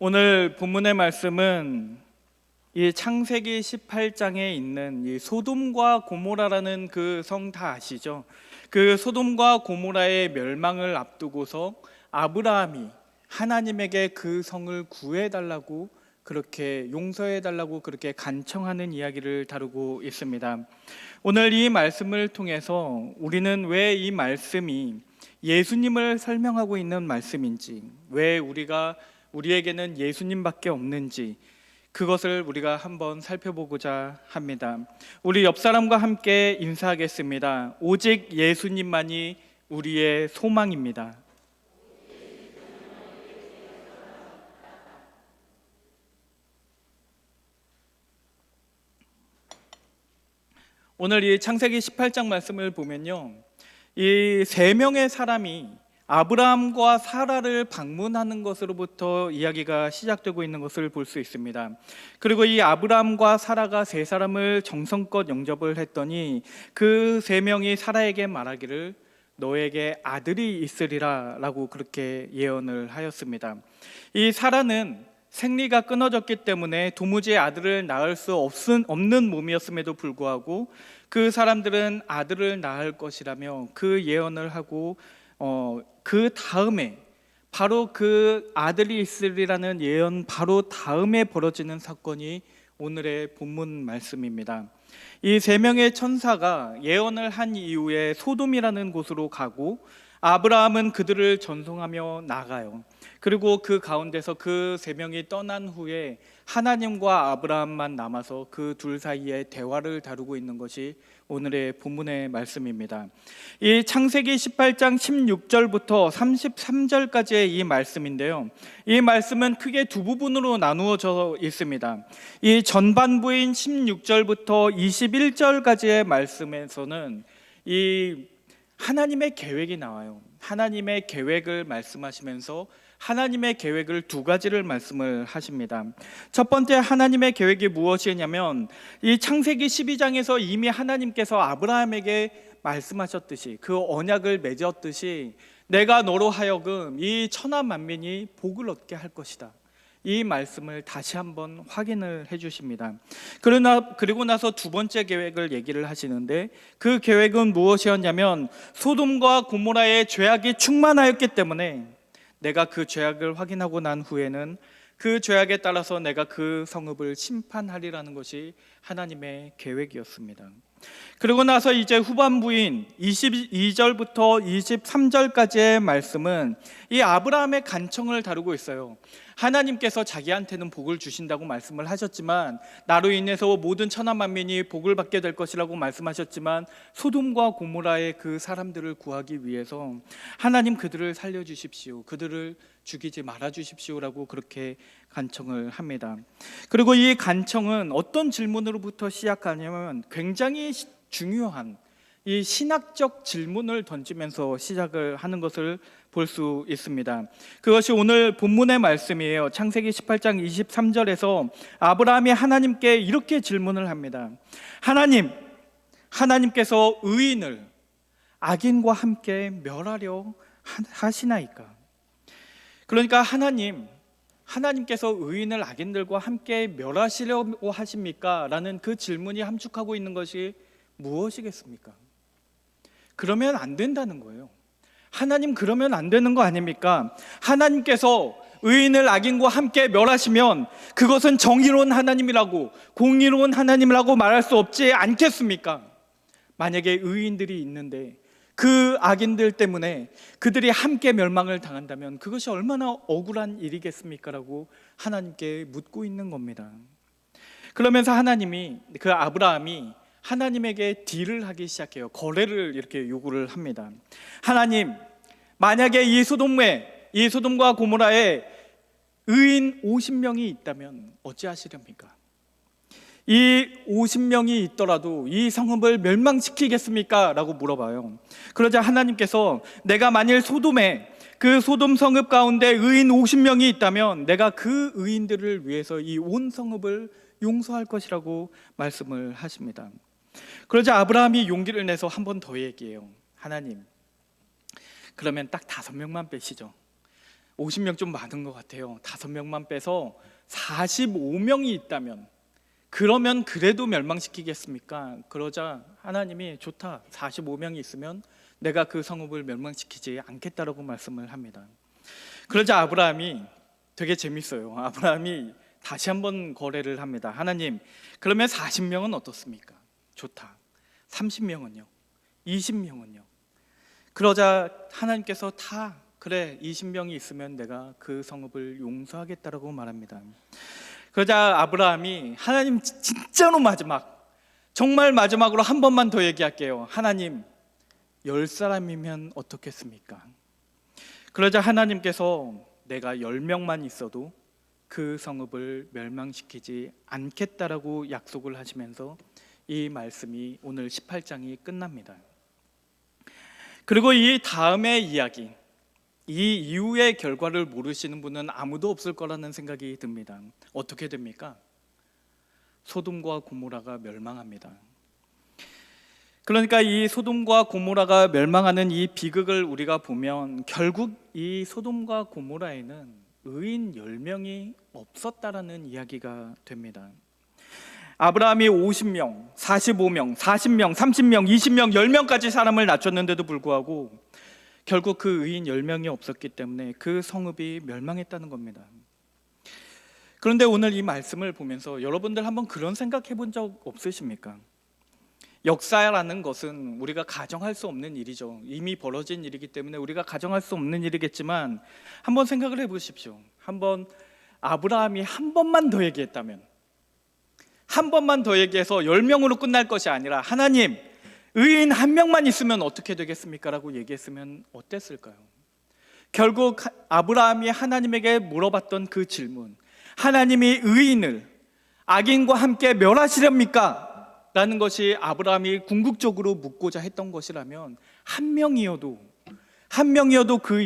오늘 본문의 말씀은 이 창세기 18장에 있는 이 소돔과 고모라라는 그 성 다 아시죠? 그 소돔과 고모라의 멸망을 앞두고서 아브라함이 하나님에게 그 성을 구해달라고, 그렇게 용서해달라고 그렇게 간청하는 이야기를 다루고 있습니다. 오늘 이 말씀을 통해서 우리는 왜 이 말씀이 예수님을 설명하고 있는 말씀인지, 왜 우리에게는 예수님밖에 없는지, 그것을 우리가 한번 살펴보고자 합니다. 우리 옆 사람과 함께 인사하겠습니다. 오직 예수님만이 우리의 소망입니다. 오늘 이 창세기 18장 말씀을 보면요, 이 세 명의 사람이 아브라함과 사라를 방문하는 것으로부터 이야기가 시작되고 있는 것을 볼 수 있습니다. 그리고 이 아브라함과 사라가 세 사람을 정성껏 영접을 했더니 그 세 명이 사라에게 말하기를 너에게 아들이 있으리라 라고 그렇게 예언을 하였습니다. 이 사라는 생리가 끊어졌기 때문에 도무지 아들을 낳을 수 없는 몸이었음에도 불구하고 그 사람들은 아들을 낳을 것이라며 그 예언을 하고 그 다음에 바로 그 아들이 있으리라는 예언 바로 다음에 벌어지는 사건이 오늘의 본문 말씀입니다. 이 세 명의 천사가 예언을 한 이후에 소돔이라는 곳으로 가고 아브라함은 그들을 전송하며 나가요. 그리고 그 가운데서 그 세 명이 떠난 후에 하나님과 아브라함만 남아서 그 둘 사이의 대화를 다루고 있는 것이 오늘의 본문의 말씀입니다. 이 창세기 18장 16절부터 33절까지의 이 말씀인데요, 이 말씀은 크게 두 부분으로 나누어져 있습니다. 이 전반부인 16절부터 21절까지의 말씀에서는 이 하나님의 계획이 나와요. 하나님의 계획을 말씀하시면서 하나님의 계획을 두 가지를 말씀을 하십니다. 첫 번째 하나님의 계획이 무엇이냐면 이 창세기 12장에서 이미 하나님께서 아브라함에게 말씀하셨듯이, 그 언약을 맺었듯이 내가 너로 하여금 이 천하 만민이 복을 얻게 할 것이다, 이 말씀을 다시 한번 확인을 해주십니다. 그리고 나서 두 번째 계획을 얘기를 하시는데, 그 계획은 무엇이었냐면 소돔과 고모라의 죄악이 충만하였기 때문에 내가 그 죄악을 확인하고 난 후에는 그 죄악에 따라서 내가 그 성읍을 심판하리라는 것이 하나님의 계획이었습니다. 그리고 나서 이제 후반부인 22절부터 23절까지의 말씀은 이 아브라함의 간청을 다루고 있어요. 하나님께서 자기한테는 복을 주신다고 말씀을 하셨지만, 나로 인해서 모든 천하 만민이 복을 받게 될 것이라고 말씀하셨지만, 소돔과 고모라의 그 사람들을 구하기 위해서 하나님 그들을 살려주십시오, 그들을 죽이지 말아주십시오라고 그렇게 간청을 합니다. 그리고 이 간청은 어떤 질문으로부터 시작하냐면 굉장히 중요한 이 신학적 질문을 던지면서 시작을 하는 것을 볼 수 있습니다. 그것이 오늘 본문의 말씀이에요. 창세기 18장 23절에서 아브라함이 하나님께 이렇게 질문을 합니다. 하나님께서 의인을 악인과 함께 멸하려 하시나이까? 그러니까 하나님께서 의인을 악인들과 함께 멸하시려고 하십니까? 라는 그 질문이 함축하고 있는 것이 무엇이겠습니까? 그러면 안 된다는 거예요. 하나님 그러면 안 되는 거 아닙니까? 하나님께서 의인을 악인과 함께 멸하시면 그것은 정의로운 하나님이라고, 공의로운 하나님이라고 말할 수 없지 않겠습니까? 만약에 의인들이 있는데 그 악인들 때문에 그들이 함께 멸망을 당한다면 그것이 얼마나 억울한 일이겠습니까? 라고 하나님께 묻고 있는 겁니다. 그러면서 그 아브라함이 하나님에게 딜을 하기 시작해요. 거래를 이렇게 요구를 합니다. 하나님, 만약에 이 소돔과 고모라에 의인 50명이 있다면 어찌하시렵니까? 이 50명이 있더라도 이 성읍을 멸망시키겠습니까? 라고 물어봐요. 그러자 하나님께서 내가 만일 그 소돔 성읍 가운데 의인 50명이 있다면 내가 그 의인들을 위해서 이 온 성읍을 용서할 것이라고 말씀을 하십니다. 그러자 아브라함이 용기를 내서 한 번 더 얘기해요. 하나님, 그러면 딱 5명만 빼시죠. 50명 좀 많은 것 같아요. 5명만 빼서 45명이 있다면, 그러면 그래도 멸망시키겠습니까? 그러자 하나님이 좋다, 45명이 있으면 내가 그 성읍을 멸망시키지 않겠다라고 말씀을 합니다. 그러자 아브라함이, 되게 재밌어요. 아브라함이 다시 한번 거래를 합니다. 하나님, 그러면 40명은 어떻습니까? 좋다. 30명은요? 20명은요? 그러자 하나님께서 다 그래, 20명이 있으면 내가 그 성읍을 용서하겠다라고 말합니다. 그러자 아브라함이, 하나님 진짜로 마지막, 정말 마지막으로 한 번만 더 얘기할게요. 하나님, 10사람이면 어떻겠습니까? 그러자 하나님께서 내가 10명만 있어도 그 성읍을 멸망시키지 않겠다라고 약속을 하시면서 이 말씀이 오늘 18장이 끝납니다. 그리고 이 다음의 이야기, 이 이후의 결과를 모르시는 분은 아무도 없을 거라는 생각이 듭니다. 어떻게 됩니까? 소돔과 고모라가 멸망합니다. 그러니까 이 소돔과 고모라가 멸망하는 이 비극을 우리가 보면 결국 이 소돔과 고모라에는 의인 10명이 없었다라는 이야기가 됩니다. 아브라함이 50명, 45명, 40명, 30명, 20명, 10명까지 사람을 낳았는데도 불구하고 결국 그 의인 10명이 없었기 때문에 그 성읍이 멸망했다는 겁니다. 그런데 오늘 이 말씀을 보면서 여러분들 한번 그런 생각해 본 적 없으십니까? 역사라는 것은 우리가 가정할 수 없는 일이죠. 이미 벌어진 일이기 때문에 우리가 가정할 수 없는 일이겠지만 한번 생각을 해보십시오. 한번 아브라함이 한 번만 더 얘기했다면, 한 번만 더 얘기해서 10명으로 끝날 것이 아니라 하나님, 의인 한 명만 있으면 어떻게 되겠습니까? 라고 얘기했으면 어땠을까요? 결국 아브라함이 하나님에게 물어봤던 그 질문, 하나님이 의인을 악인과 함께 멸하시렵니까? 라는 것이 아브라함이 궁극적으로 묻고자 했던 것이라면 한 명이어도 그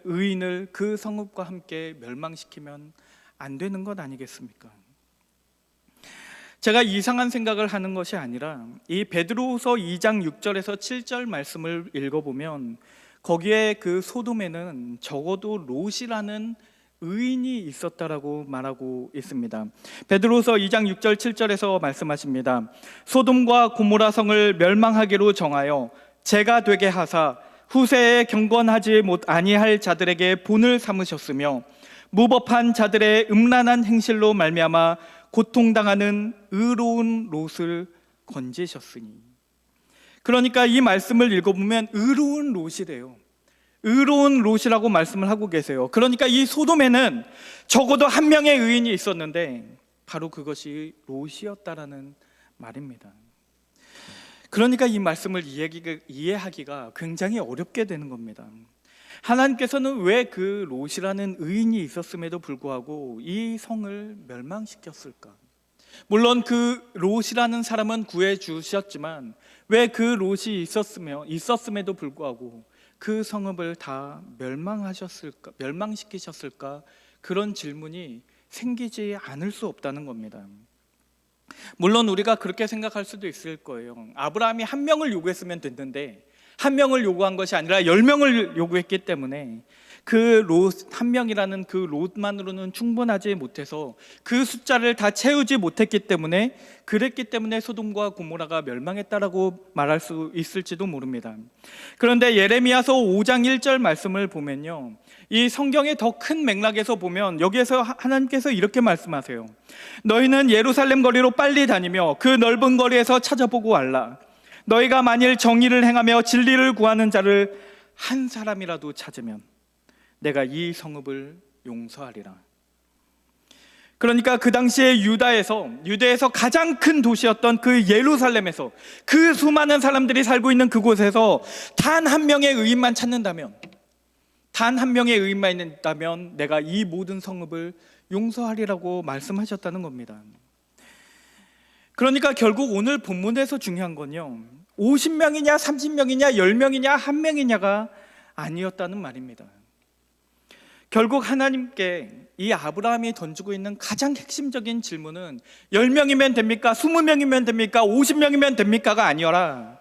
의인을 그 성읍과 함께 멸망시키면 안 되는 것 아니겠습니까? 제가 이상한 생각을 하는 것이 아니라 이 베드로후서 2장 6절에서 7절 말씀을 읽어보면 거기에 그 소돔에는 적어도 롯이라는 의인이 있었다라고 말하고 있습니다. 베드로후서 2장 6절 7절에서 말씀하십니다. 소돔과 고모라 성을 멸망하기로 정하여 제가 되게 하사 후세에 경건하지 아니할 자들에게 본을 삼으셨으며 무법한 자들의 음란한 행실로 말미암아 고통당하는 의로운 롯을 건지셨으니. 그러니까 이 말씀을 읽어보면 의로운 롯이래요. 의로운 롯이라고 말씀을 하고 계세요. 그러니까 이 소돔에는 적어도 한 명의 의인이 있었는데 바로 그것이 롯이었다라는 말입니다. 그러니까 이 말씀을 이해하기가 굉장히 어렵게 되는 겁니다. 하나님께서는 왜 그 롯이라는 의인이 있었음에도 불구하고 이 성을 멸망시켰을까? 물론 그 롯이라는 사람은 구해 주셨지만 왜 그 롯이 있었음에도 불구하고 그 성읍을 다 멸망시키셨을까? 그런 질문이 생기지 않을 수 없다는 겁니다. 물론 우리가 그렇게 생각할 수도 있을 거예요. 아브라함이 한 명을 요구했으면 됐는데 한 명을 요구한 것이 아니라 10명을 요구했기 때문에 그 롯 한 명이라는 그 롯만으로는 충분하지 못해서 그 숫자를 다 채우지 못했기 때문에 그랬기 때문에 소돔과 고모라가 멸망했다라고 말할 수 있을지도 모릅니다. 그런데 예레미야서 5장 1절 말씀을 보면요, 이 성경의 더 큰 맥락에서 보면 여기에서 하나님께서 이렇게 말씀하세요. 너희는 예루살렘 거리로 빨리 다니며 그 넓은 거리에서 찾아보고 왔라. 너희가 만일 정의를 행하며 진리를 구하는 자를 한 사람이라도 찾으면 내가 이 성읍을 용서하리라. 그러니까 그 당시에 유대에서 가장 큰 도시였던 그 예루살렘에서 그 수많은 사람들이 살고 있는 그곳에서 단 한 명의 의인만 찾는다면, 단 한 명의 의인만 있다면 내가 이 모든 성읍을 용서하리라고 말씀하셨다는 겁니다. 그러니까 결국 오늘 본문에서 중요한 건요, 50명이냐 30명이냐 10명이냐 1명이냐가 아니었다는 말입니다. 결국 하나님께 이 아브라함이 던지고 있는 가장 핵심적인 질문은 10명이면 됩니까? 20명이면 됩니까? 50명이면 됩니까가 아니라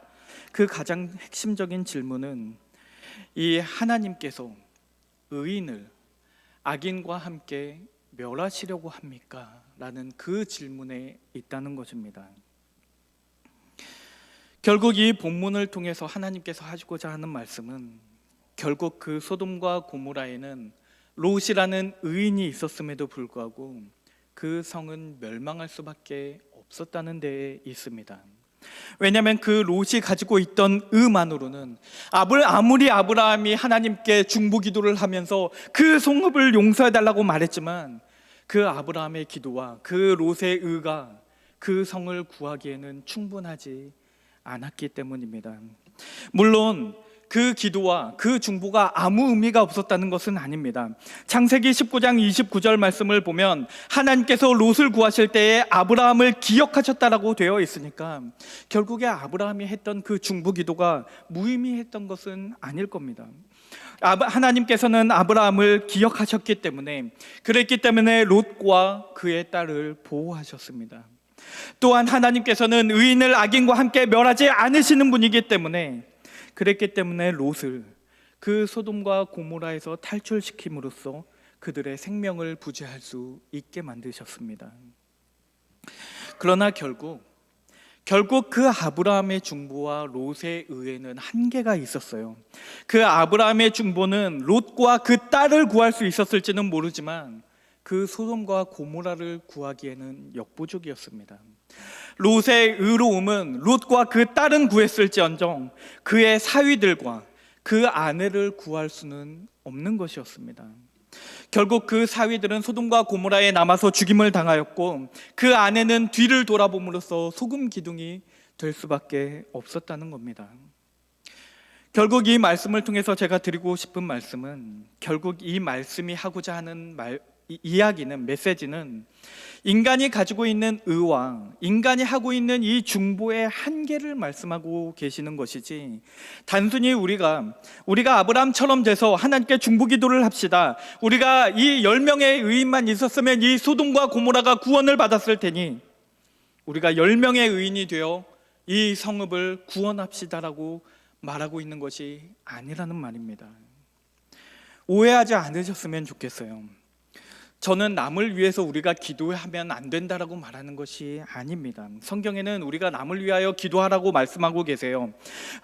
그 가장 핵심적인 질문은 이 하나님께서 의인을 악인과 함께 멸하시려고 합니까? 라는 그 질문에 있다는 것입니다. 결국 이 본문을 통해서 하나님께서 하시고자 하는 말씀은 결국 그 소돔과 고모라에는 롯이라는 의인이 있었음에도 불구하고 그 성은 멸망할 수밖에 없었다는 데에 있습니다. 왜냐하면 그 롯이 가지고 있던 의만으로는 아무리 아브라함이 하나님께 중보기도를 하면서 그 성읍을 용서해달라고 말했지만 그 아브라함의 기도와 그 롯의 의가 그 성을 구하기에는 충분하지 않았기 때문입니다. 물론 그 기도와 그 중보가 아무 의미가 없었다는 것은 아닙니다. 창세기 19장 29절 말씀을 보면 하나님께서 롯을 구하실 때에 아브라함을 기억하셨다라고 되어 있으니까 결국에 아브라함이 했던 그 중보 기도가 무의미했던 것은 아닐 겁니다. 하나님께서는 아브라함을 기억하셨기 때문에, 그랬기 때문에 롯과 그의 딸을 보호하셨습니다. 또한 하나님께서는 의인을 악인과 함께 멸하지 않으시는 분이기 때문에, 그랬기 때문에 롯을 그 소돔과 고모라에서 탈출시킴으로써 그들의 생명을 부지할 수 있게 만드셨습니다. 그러나 결국 그 아브라함의 중보와 롯의 의에는 한계가 있었어요. 그 아브라함의 중보는 롯과 그 딸을 구할 수 있었을지는 모르지만 그 소돔과 고모라를 구하기에는 역부족이었습니다. 롯의 의로움은 롯과 그 딸은 구했을지언정 그의 사위들과 그 아내를 구할 수는 없는 것이었습니다. 결국 그 사위들은 소돔과 고모라에 남아서 죽임을 당하였고 그 아내는 뒤를 돌아봄으로써 소금 기둥이 될 수밖에 없었다는 겁니다. 결국 이 말씀을 통해서 제가 드리고 싶은 말씀은, 결국 이 말씀이 하고자 하는 이야기는, 메시지는 인간이 가지고 있는 의와 인간이 하고 있는 이 중보의 한계를 말씀하고 계시는 것이지, 단순히 우리가 아브라함처럼 돼서 하나님께 중보 기도를 합시다, 우리가 이 10명의 의인만 있었으면 이 소돔과 고모라가 구원을 받았을 테니 우리가 10명의 의인이 되어 이 성읍을 구원합시다라고 말하고 있는 것이 아니라는 말입니다. 오해하지 않으셨으면 좋겠어요. 저는 남을 위해서 우리가 기도하면 안 된다라고 말하는 것이 아닙니다. 성경에는 우리가 남을 위하여 기도하라고 말씀하고 계세요.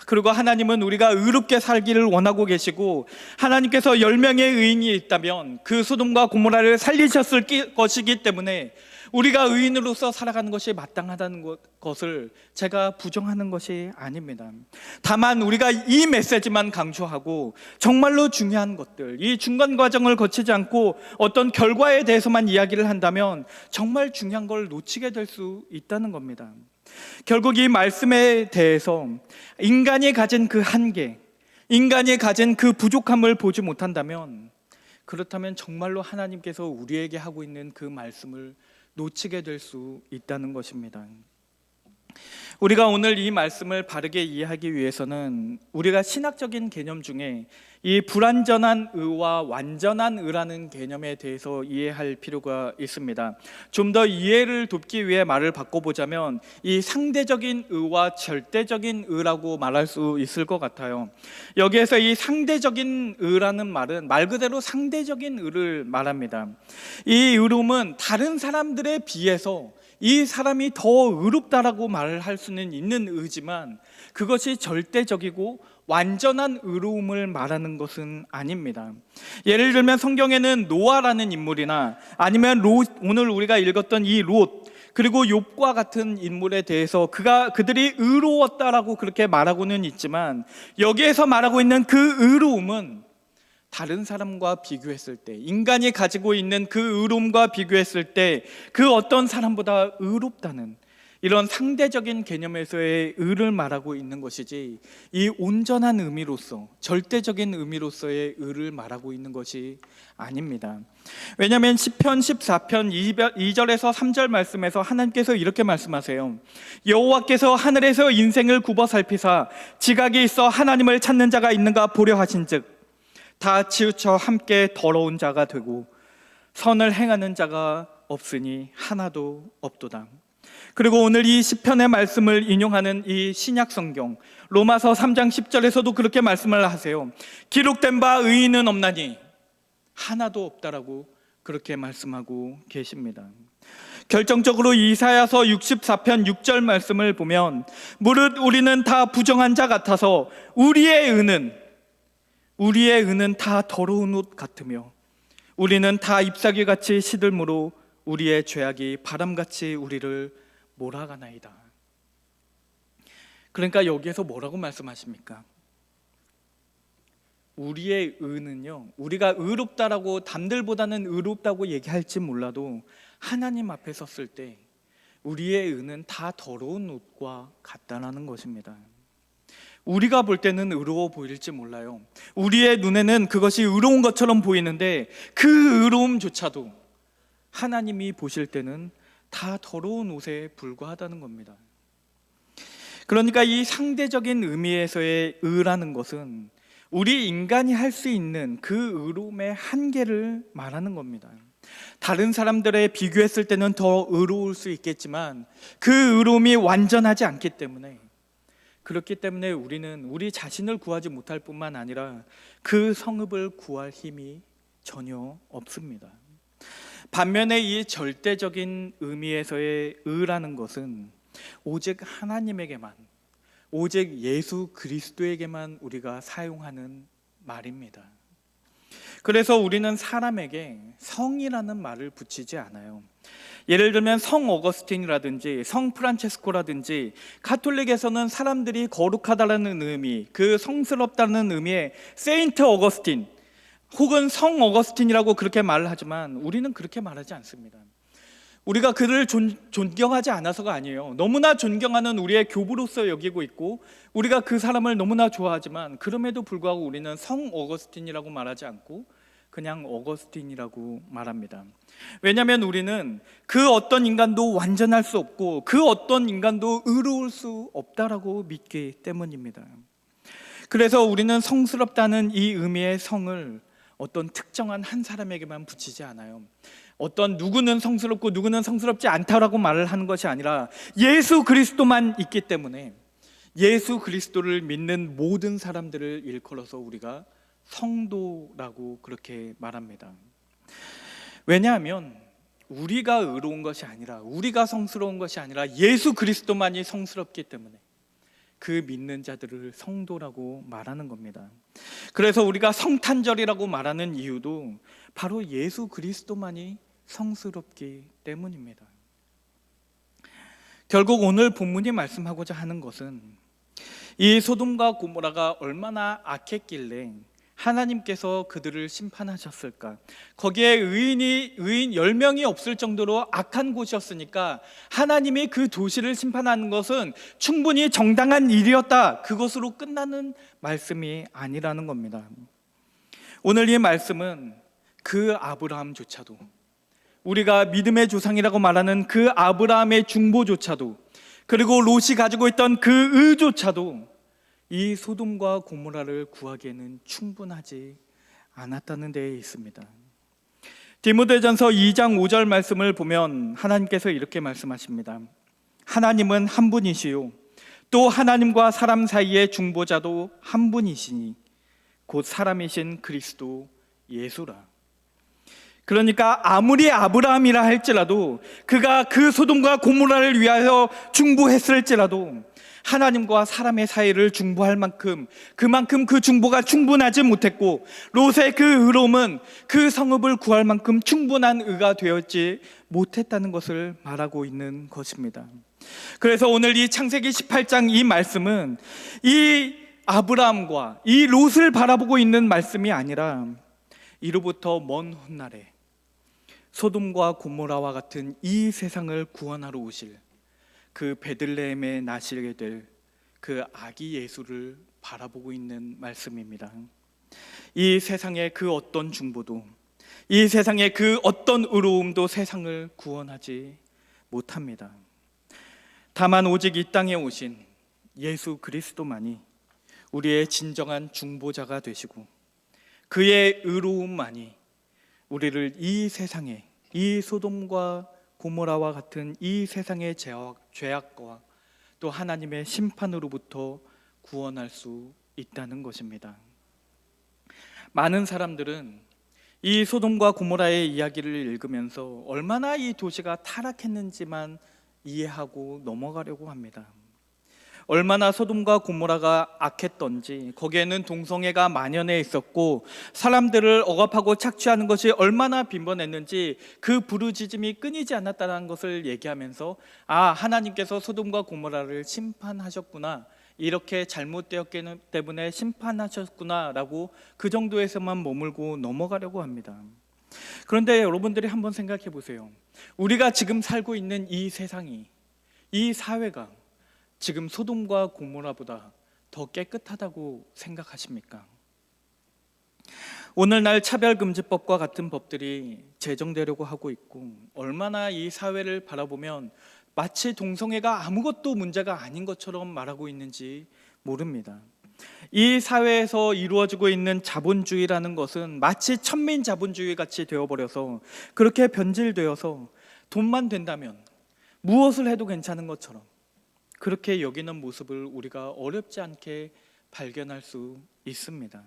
그리고 하나님은 우리가 의롭게 살기를 원하고 계시고, 하나님께서 10명의 의인이 있다면 그 소돔과 고모라를 살리셨을 것이기 때문에 우리가 의인으로서 살아가는 것이 마땅하다는 것을 제가 부정하는 것이 아닙니다. 다만 우리가 이 메시지만 강조하고 정말로 중요한 것들, 이 중간 과정을 거치지 않고 어떤 결과에 대해서만 이야기를 한다면 정말 중요한 걸 놓치게 될 수 있다는 겁니다. 결국 이 말씀에 대해서 인간이 가진 그 한계, 인간이 가진 그 부족함을 보지 못한다면, 그렇다면 정말로 하나님께서 우리에게 하고 있는 그 말씀을 놓치게 될 수 있다는 것입니다. 우리가 오늘 이 말씀을 바르게 이해하기 위해서는 우리가 신학적인 개념 중에 이 불완전한 의와 완전한 의라는 개념에 대해서 이해할 필요가 있습니다. 좀 더 이해를 돕기 위해 말을 바꿔보자면 이 상대적인 의와 절대적인 의라고 말할 수 있을 것 같아요. 여기에서 이 상대적인 의라는 말은 말 그대로 상대적인 의를 말합니다. 이 의로움은 다른 사람들에 비해서 이 사람이 더 의롭다라고 말할 수는 있는 의지만 그것이 절대적이고 완전한 의로움을 말하는 것은 아닙니다. 예를 들면 성경에는 노아라는 인물이나 아니면 오늘 우리가 읽었던 이 롯, 그리고 욥과 같은 인물에 대해서 그들이 의로웠다라고 그렇게 말하고는 있지만, 여기에서 말하고 있는 그 의로움은 다른 사람과 비교했을 때, 인간이 가지고 있는 그 의로움과 비교했을 때 그 어떤 사람보다 의롭다는 이런 상대적인 개념에서의 의를 말하고 있는 것이지, 이 온전한 의미로서, 절대적인 의미로서의 의를 말하고 있는 것이 아닙니다. 왜냐하면 시편 14편 2절에서 3절 말씀에서 하나님께서 이렇게 말씀하세요. 여호와께서 하늘에서 인생을 굽어 살피사 지각이 있어 하나님을 찾는 자가 있는가 보려 하신즉 다 치우쳐 함께 더러운 자가 되고 선을 행하는 자가 없으니 하나도 없도다. 그리고 오늘 이 시편의 말씀을 인용하는 이 신약 성경 로마서 3장 10절에서도 그렇게 말씀을 하세요. 기록된 바 의인은 없나니 하나도 없다라고 그렇게 말씀하고 계십니다. 결정적으로 이사야서 64편 6절 말씀을 보면 무릇 우리는 다 부정한 자 같아서 우리의 은은 다 더러운 옷 같으며 우리는 다 잎사귀같이 시들므로 우리의 죄악이 바람같이 우리를 몰아가나이다. 그러니까 여기에서 뭐라고 말씀하십니까? 우리의 의는요, 우리가 의롭다라고 남들보다는 의롭다고 얘기할지 몰라도 하나님 앞에 섰을 때 우리의 의는 다 더러운 옷과 같다라는 것입니다. 우리가 볼 때는 의로워 보일지 몰라요. 우리의 눈에는 그것이 의로운 것처럼 보이는데 그 의로움조차도 하나님이 보실 때는 다 더러운 옷에 불과하다는 겁니다. 그러니까 이 상대적인 의미에서의 의라는 것은 우리 인간이 할 수 있는 그 의로움의 한계를 말하는 겁니다. 다른 사람들에 비교했을 때는 더 의로울 수 있겠지만 그 의로움이 완전하지 않기 때문에, 그렇기 때문에 우리는 우리 자신을 구하지 못할 뿐만 아니라 그 성읍을 구할 힘이 전혀 없습니다. 반면에 이 절대적인 의미에서의 의라는 것은 오직 하나님에게만, 오직 예수 그리스도에게만 우리가 사용하는 말입니다. 그래서 우리는 사람에게 성이라는 말을 붙이지 않아요. 예를 들면 성 어거스틴이라든지 성 프란체스코라든지, 가톨릭에서는 사람들이 거룩하다라는 의미, 그 성스럽다는 의미의 세인트 어거스틴 혹은 성 어거스틴이라고 그렇게 말을 하지만 우리는 그렇게 말하지 않습니다. 우리가 그를 존경하지 않아서가 아니에요. 너무나 존경하는 우리의 교부로서 여기고 있고 우리가 그 사람을 너무나 좋아하지만 그럼에도 불구하고 우리는 성 어거스틴이라고 말하지 않고 그냥 어거스틴이라고 말합니다. 왜냐하면 우리는 그 어떤 인간도 완전할 수 없고 그 어떤 인간도 의로울 수 없다라고 믿기 때문입니다. 그래서 우리는 성스럽다는 이 의미의 성을 어떤 특정한 한 사람에게만 붙이지 않아요. 어떤 누구는 성스럽고 누구는 성스럽지 않다라고 말을 하는 것이 아니라 예수 그리스도만 있기 때문에 예수 그리스도를 믿는 모든 사람들을 일컬어서 우리가 성도라고 그렇게 말합니다. 왜냐하면 우리가 의로운 것이 아니라, 우리가 성스러운 것이 아니라 예수 그리스도만이 성스럽기 때문에 그 믿는 자들을 성도라고 말하는 겁니다. 그래서 우리가 성탄절이라고 말하는 이유도 바로 예수 그리스도만이 성스럽기 때문입니다. 결국 오늘 본문이 말씀하고자 하는 것은 이 소돔과 고모라가 얼마나 악했길래 하나님께서 그들을 심판하셨을까? 거기에 의인 10명이 없을 정도로 악한 곳이었으니까 하나님이 그 도시를 심판하는 것은 충분히 정당한 일이었다, 그것으로 끝나는 말씀이 아니라는 겁니다. 오늘 이 말씀은 그 아브라함조차도, 우리가 믿음의 조상이라고 말하는 그 아브라함의 중보조차도, 그리고 롯이 가지고 있던 그 의조차도 이 소돔과 고모라를 구하기에는 충분하지 않았다는 데에 있습니다. 디모데전서 2장 5절 말씀을 보면 하나님께서 이렇게 말씀하십니다. 하나님은 한 분이시요 또 하나님과 사람 사이의 중보자도 한 분이시니 곧 사람이신 그리스도 예수라. 그러니까 아무리 아브라함이라 할지라도, 그가 그 소돔과 고모라를 위하여 중보했을지라도 하나님과 사람의 사이를 중보할 만큼, 그만큼 그 중보가 충분하지 못했고 롯의 그 의로움은 그 성읍을 구할 만큼 충분한 의가 되었지 못했다는 것을 말하고 있는 것입니다. 그래서 오늘 이 창세기 18장 이 말씀은 이 아브라함과 이 롯을 바라보고 있는 말씀이 아니라 이로부터 먼 훗날에 소돔과 고모라와 같은 이 세상을 구원하러 오실 그 베들레헴에 나시게 될 그 아기 예수를 바라보고 있는 말씀입니다. 이 세상의 그 어떤 중보도, 이 세상의 그 어떤 의로움도 세상을 구원하지 못합니다. 다만 오직 이 땅에 오신 예수 그리스도만이 우리의 진정한 중보자가 되시고 그의 의로움만이 우리를 이 세상에, 이 소돔과 고모라와 같은 이 세상의 죄악과 또 하나님의 심판으로부터 구원할 수 있다는 것입니다. 많은 사람들은 이 소돔과 고모라의 이야기를 읽으면서 얼마나 이 도시가 타락했는지만 이해하고 넘어가려고 합니다. 얼마나 소돔과 고모라가 악했던지, 거기에는 동성애가 만연해 있었고 사람들을 억압하고 착취하는 것이 얼마나 빈번했는지 그 부르짖음이 끊이지 않았다는 것을 얘기하면서 하나님께서 소돔과 고모라를 심판하셨구나, 이렇게 잘못되었기 때문에 심판하셨구나 라고 그 정도에서만 머물고 넘어가려고 합니다. 그런데 여러분들이 한번 생각해 보세요. 우리가 지금 살고 있는 이 세상이, 이 사회가 지금 소돔과 고모라보다 더 깨끗하다고 생각하십니까? 오늘날 차별금지법과 같은 법들이 제정되려고 하고 있고, 얼마나 이 사회를 바라보면 마치 동성애가 아무것도 문제가 아닌 것처럼 말하고 있는지 모릅니다. 이 사회에서 이루어지고 있는 자본주의라는 것은 마치 천민자본주의 같이 되어버려서, 그렇게 변질되어서 돈만 된다면 무엇을 해도 괜찮은 것처럼 그렇게 여기는 모습을 우리가 어렵지 않게 발견할 수 있습니다.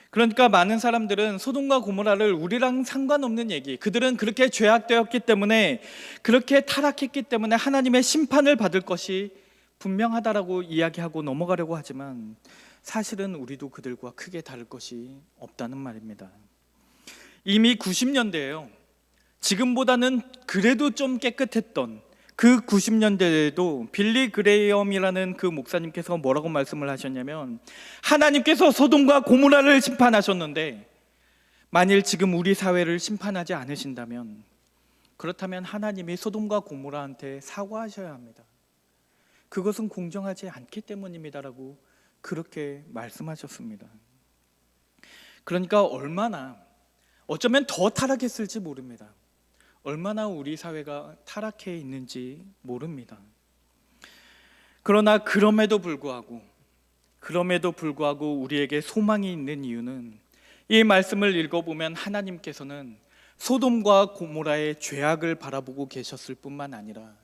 그러니까 많은 사람들은 소돔과 고모라를 우리랑 상관없는 얘기, 그들은 그렇게 죄악되었기 때문에, 그렇게 타락했기 때문에 하나님의 심판을 받을 것이 분명하다라고 이야기하고 넘어가려고 하지만, 사실은 우리도 그들과 크게 다를 것이 없다는 말입니다. 이미 90년대에요. 지금보다는 그래도 좀 깨끗했던 그 90년대에도 빌리 그레이엄이라는 그 목사님께서 뭐라고 말씀을 하셨냐면, 하나님께서 소돔과 고모라를 심판하셨는데 만일 지금 우리 사회를 심판하지 않으신다면, 그렇다면 하나님이 소돔과 고모라한테 사과하셔야 합니다. 그것은 공정하지 않기 때문입니다라고 그렇게 말씀하셨습니다. 그러니까 어쩌면 더 타락했을지 모릅니다. 얼마나 우리 사회가 타락해 있는지 모릅니다. 그러나 그럼에도 불구하고 우리에게 소망이 있는 이유는, 이 말씀을 읽어보면 하나님께서는 소돔과 고모라의 죄악을 바라보고 계셨을 뿐만 아니라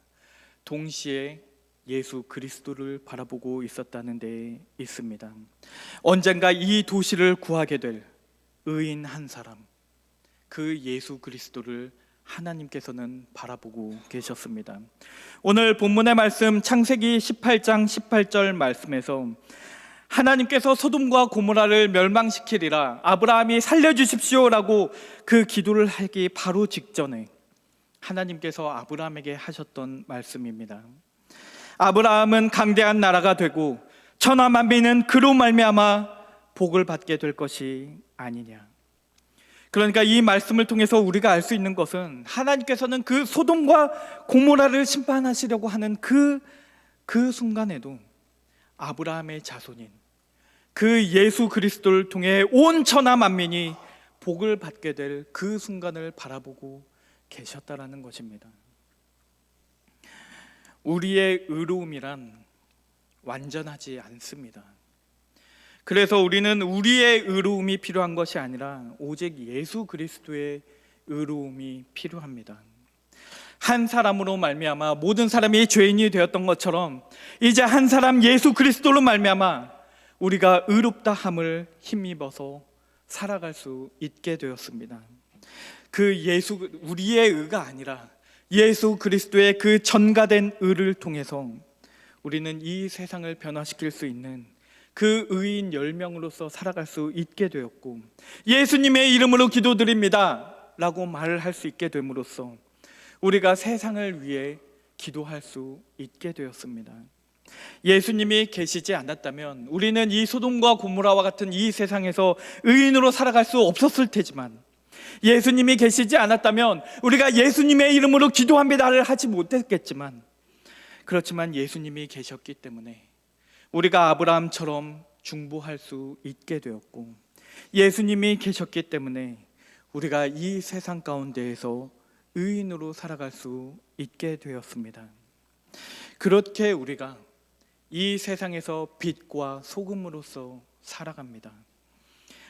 동시에 예수 그리스도를 바라보고 있었다는 데 있습니다. 언젠가 이 도시를 구하게 될 의인 한 사람, 그 예수 그리스도를 하나님께서는 바라보고 계셨습니다. 오늘 본문의 말씀 창세기 18장 18절 말씀에서 하나님께서 소돔과 고모라를 멸망시키리라, 아브라함이 살려주십시오라고 그 기도를 하기 바로 직전에 하나님께서 아브라함에게 하셨던 말씀입니다. 아브라함은 강대한 나라가 되고 천하 만민은 그로 말미암아 복을 받게 될 것이 아니냐. 그러니까 이 말씀을 통해서 우리가 알 수 있는 것은, 하나님께서는 그 소돔과 고모라를 심판하시려고 하는 그 순간에도 아브라함의 자손인 그 예수 그리스도를 통해 온 천하 만민이 복을 받게 될 그 순간을 바라보고 계셨다라는 것입니다. 우리의 의로움이란 완전하지 않습니다. 그래서 우리는 우리의 의로움이 필요한 것이 아니라 오직 예수 그리스도의 의로움이 필요합니다. 한 사람으로 말미암아 모든 사람이 죄인이 되었던 것처럼, 이제 한 사람 예수 그리스도로 말미암아 우리가 의롭다 함을 힘입어서 살아갈 수 있게 되었습니다. 우리의 의가 아니라 예수 그리스도의 그 전가된 의를 통해서 우리는 이 세상을 변화시킬 수 있는 그 의인 10명으로서 살아갈 수 있게 되었고, 예수님의 이름으로 기도드립니다 라고 말을 할 수 있게 됨으로써 우리가 세상을 위해 기도할 수 있게 되었습니다. 예수님이 계시지 않았다면 우리는 이 소돔과 고모라와 같은 이 세상에서 의인으로 살아갈 수 없었을 테지만, 예수님이 계시지 않았다면 우리가 예수님의 이름으로 기도합니다를 하지 못했겠지만, 그렇지만 예수님이 계셨기 때문에 우리가 아브라함처럼 중보할 수 있게 되었고, 예수님이 계셨기 때문에 우리가 이 세상 가운데에서 의인으로 살아갈 수 있게 되었습니다. 그렇게 우리가 이 세상에서 빛과 소금으로서 살아갑니다.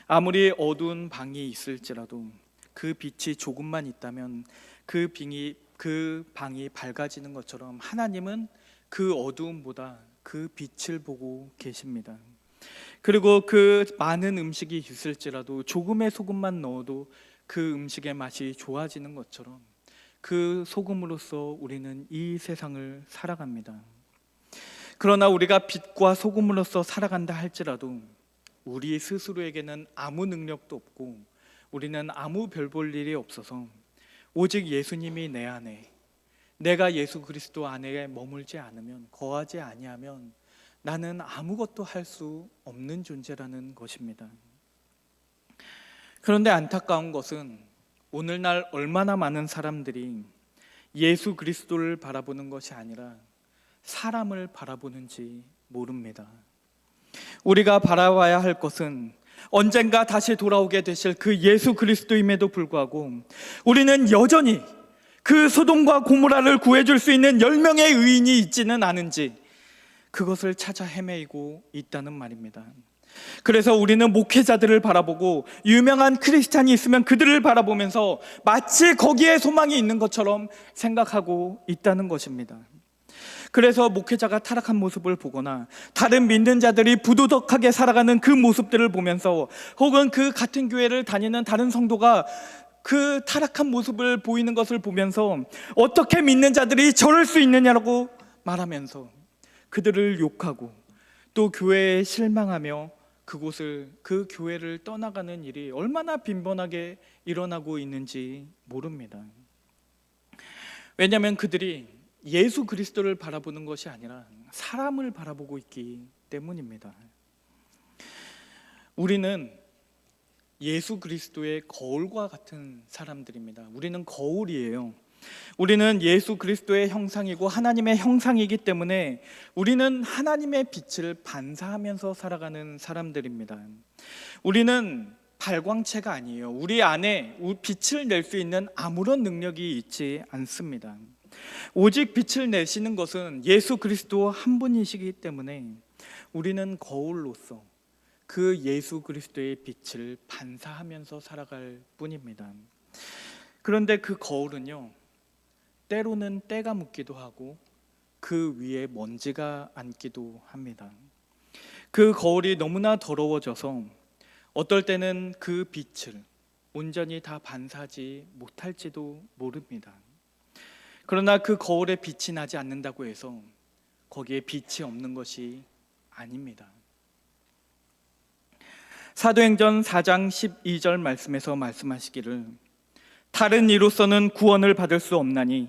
아무리 어두운 방이 있을지라도 그 빛이 조금만 있다면 그 방이 밝아지는 것처럼, 하나님은 그 어두움보다 그 빛을 보고 계십니다. 그리고 그 많은 음식이 있을지라도 조금의 소금만 넣어도 그 음식의 맛이 좋아지는 것처럼 그 소금으로서 우리는 이 세상을 살아갑니다. 그러나 우리가 빛과 소금으로서 살아간다 할지라도 우리 스스로에게는 아무 능력도 없고 우리는 아무 별 볼 일이 없어서 오직 예수님이 내 안에, 내가 예수 그리스도 안에 머물지 않으면, 거하지 아니하면 나는 아무것도 할 수 없는 존재라는 것입니다. 그런데 안타까운 것은 오늘날 얼마나 많은 사람들이 예수 그리스도를 바라보는 것이 아니라 사람을 바라보는지 모릅니다. 우리가 바라봐야 할 것은 언젠가 다시 돌아오게 되실 그 예수 그리스도임에도 불구하고 우리는 여전히 그 소돔과 고모라를 구해줄 수 있는 10명의 의인이 있지는 않은지 그것을 찾아 헤매이고 있다는 말입니다. 그래서 우리는 목회자들을 바라보고 유명한 크리스찬이 있으면 그들을 바라보면서 마치 거기에 소망이 있는 것처럼 생각하고 있다는 것입니다. 그래서 목회자가 타락한 모습을 보거나 다른 믿는 자들이 부도덕하게 살아가는 그 모습들을 보면서 혹은 그 같은 교회를 다니는 다른 성도가 그 타락한 모습을 보이는 것을 보면서 어떻게 믿는 자들이 저럴 수 있느냐라고 말하면서 그들을 욕하고 또 교회에 실망하며 그 교회를 떠나가는 일이 얼마나 빈번하게 일어나고 있는지 모릅니다. 왜냐하면 그들이 예수 그리스도를 바라보는 것이 아니라 사람을 바라보고 있기 때문입니다. 우리는 예수 그리스도의 거울과 같은 사람들입니다. 우리는 거울이에요. 우리는 예수 그리스도의 형상이고 하나님의 형상이기 때문에 우리는 하나님의 빛을 반사하면서 살아가는 사람들입니다. 우리는 발광체가 아니에요. 우리 안에 빛을 낼 수 있는 아무런 능력이 있지 않습니다. 오직 빛을 내시는 것은 예수 그리스도 한 분이시기 때문에 우리는 거울로서 그 예수 그리스도의 빛을 반사하면서 살아갈 뿐입니다. 그런데 그 거울은요, 때로는 때가 묻기도 하고 그 위에 먼지가 앉기도 합니다. 그 거울이 너무나 더러워져서 어떨 때는 그 빛을 온전히 다 반사하지 못할지도 모릅니다. 그러나 그 거울에 빛이 나지 않는다고 해서 거기에 빛이 없는 것이 아닙니다. 사도행전 4장 12절 말씀에서 말씀하시기를 다른 이로서는 구원을 받을 수 없나니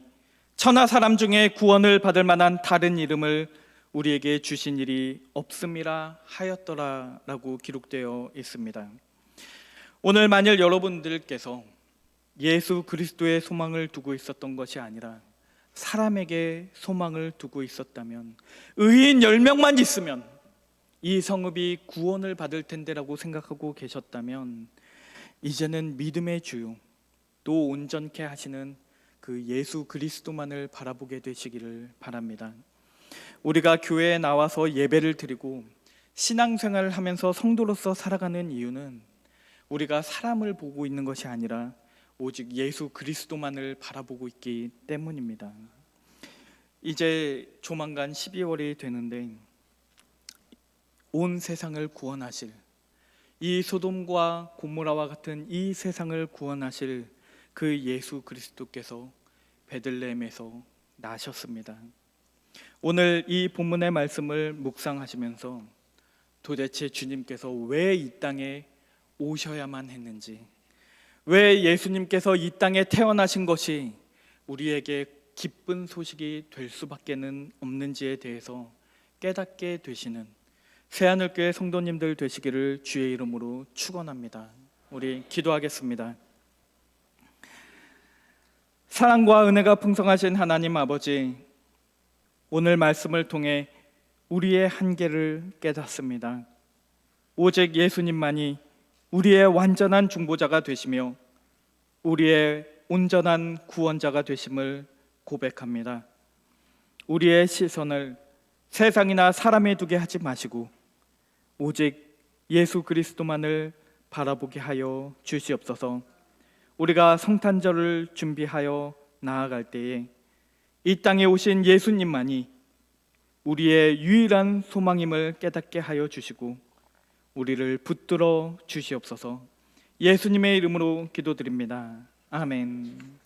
천하 사람 중에 구원을 받을 만한 다른 이름을 우리에게 주신 일이 없음이라 하였더라 라고 기록되어 있습니다. 오늘 만일 여러분들께서 예수 그리스도의 소망을 두고 있었던 것이 아니라 사람에게 소망을 두고 있었다면, 의인 10명만 있으면 이 성읍이 구원을 받을 텐데라고 생각하고 계셨다면 이제는 믿음의 주요 또 온전케 하시는 그 예수 그리스도만을 바라보게 되시기를 바랍니다. 우리가 교회에 나와서 예배를 드리고 신앙생활을 하면서 성도로서 살아가는 이유는 우리가 사람을 보고 있는 것이 아니라 오직 예수 그리스도만을 바라보고 있기 때문입니다. 이제 조만간 12월이 되는데 온 세상을 구원하실, 이 소돔과 고모라와 같은 이 세상을 구원하실 그 예수 그리스도께서 베들레헴에서 나셨습니다. 오늘 이 본문의 말씀을 묵상하시면서 도대체 주님께서 왜 이 땅에 오셔야만 했는지, 왜 예수님께서 이 땅에 태어나신 것이 우리에게 기쁜 소식이 될 수밖에는 없는지에 대해서 깨닫게 되시는 새하늘교회 성도님들 되시기를 주의 이름으로 축원합니다. 우리 기도하겠습니다. 사랑과 은혜가 풍성하신 하나님 아버지, 오늘 말씀을 통해 우리의 한계를 깨닫습니다. 오직 예수님만이 우리의 완전한 중보자가 되시며 우리의 온전한 구원자가 되심을 고백합니다. 우리의 시선을 세상이나 사람에 두게 하지 마시고 오직 예수 그리스도만을 바라보게 하여 주시옵소서. 우리가 성탄절을 준비하여 나아갈 때에 이 땅에 오신 예수님만이 우리의 유일한 소망임을 깨닫게 하여 주시고 우리를 붙들어 주시옵소서. 예수님의 이름으로 기도드립니다. 아멘.